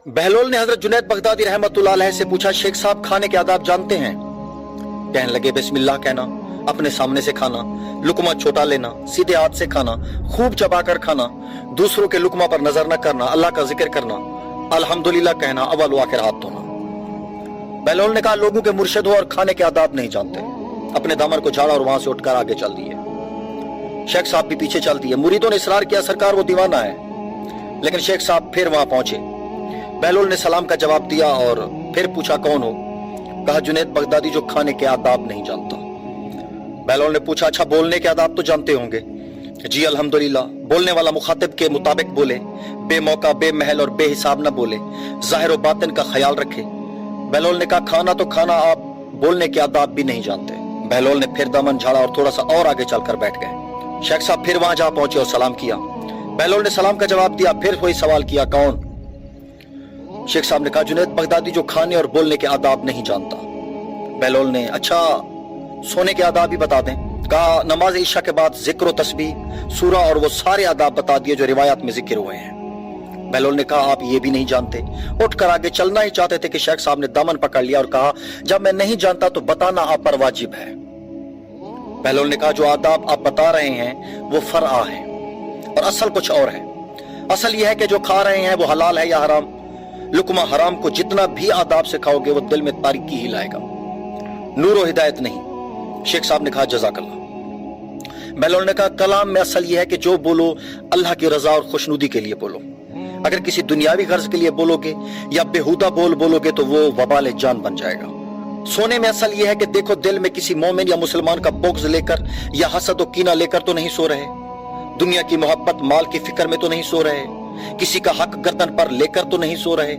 बहलोल ने हजरत जुनैद बगदादी रहमतुल्लाह अलैह से पूछा, शेख साहब खाने के आदाब जानते हैं? कहने लगे, बिस्मिल्लाह कहना, अपने सामने से खाना, लुकमा छोटा लेना, सीधे हाथ से खाना, खूब चबाकर खाना, दूसरों के लुकमा पर नजर न करना, अल्लाह का जिक्र करना, अल्हम्दुलिल्लाह कहना, अव्वल व आखिर हाथ धोना। बहलोल ने कहा, लोगों के मुर्शिद हो और खाने के आदाब नहीं जानते। अपने दामन को झाड़ा और वहां से उठकर आगे चल दिए। शेख साहब भी पीछे चल दिए। मुरीदों ने इसरार किया, सरकार वो दीवाना है। लेकिन शेख साहब फिर वहां पहुंचे। बहलोल ने सलाम का जवाब दिया और फिर पूछा, कौन हो? कहा, जुनैद बगदादी जो खाने के आदाब नहीं जानता। बहलोल ने पूछा, अच्छा बोलने के आदाब तो जानते होंगे? जी अल्हम्दुलिल्लाह। बोलने वाला मुखातिब के मुताबिक बोले, बेमौका बेमहल और बेहिसाब न बोले, जाहिर व बातिन का ख्याल रखे। बहलोल ने कहा, खाना तो खाना, आप बोलने के आदाब भी नहीं जानते। बहलोल ने फिर दामन झाड़ा और थोड़ा सा और आगे चलकर बैठ गए। शेख साहब फिर वहां जा पहुंचे और सलाम किया। बहलोल ने सलाम का जवाब दिया। फिर वही सवाल किया, कौन? शेख साहब ने कहा, जुनैद बगदादी जो खाने और बोलने के आदाब नहीं जानता। बहलोल ने, अच्छा सोने के आदाब भी बता दें? कहा, नमाज ईशा के बाद जिक्र तस्बीह, सूरा और वो सारे आदाब बता दिए जो रिवायत में जिक्र हुए हैं। बहलोल ने कहा, आप ये भी नहीं जानते? उठकर आगे चलना ही चाहते थे कि शेख साहब ने दामन पकड़ लिया और कहा, जब मैं नहीं जानता तो बताना आप पर वाजिब है। बहलोल ने कहा, जो आदाब आप बता रहे हैं वो फरआ है और असल कुछ और है। असल यह है कि जो खा रहे हैं वो हलाल है या हराम। लुकमा हराम को जितना भी आदाब से खाओगे वो दिल में तारीकी ही लाएगा, नूर और हिदायत नहीं। शेख साहब ने कहा, जज़ाकल्लाह। बहलोल ने कहा, कलाम में असल यह है कि जो बोलो अल्लाह की रजा और खुशनुदी के लिए बोलो। अगर किसी दुनियावी गर्ज के लिए बोलोगे या बेहुदा बोलोगे तो वो वबाल जान बन जाएगा। सोने में असल यह है कि देखो, दिल में किसी मोमिन या मुसलमान का बुग़्ज़ लेकर या हसद और कीना लेकर तो नहीं सो रहे, दुनिया की मोहब्बत माल की फिक्र में तो नहीं सो रहे, किसी का हक गर्दन पर लेकर तो नहीं सो रहे।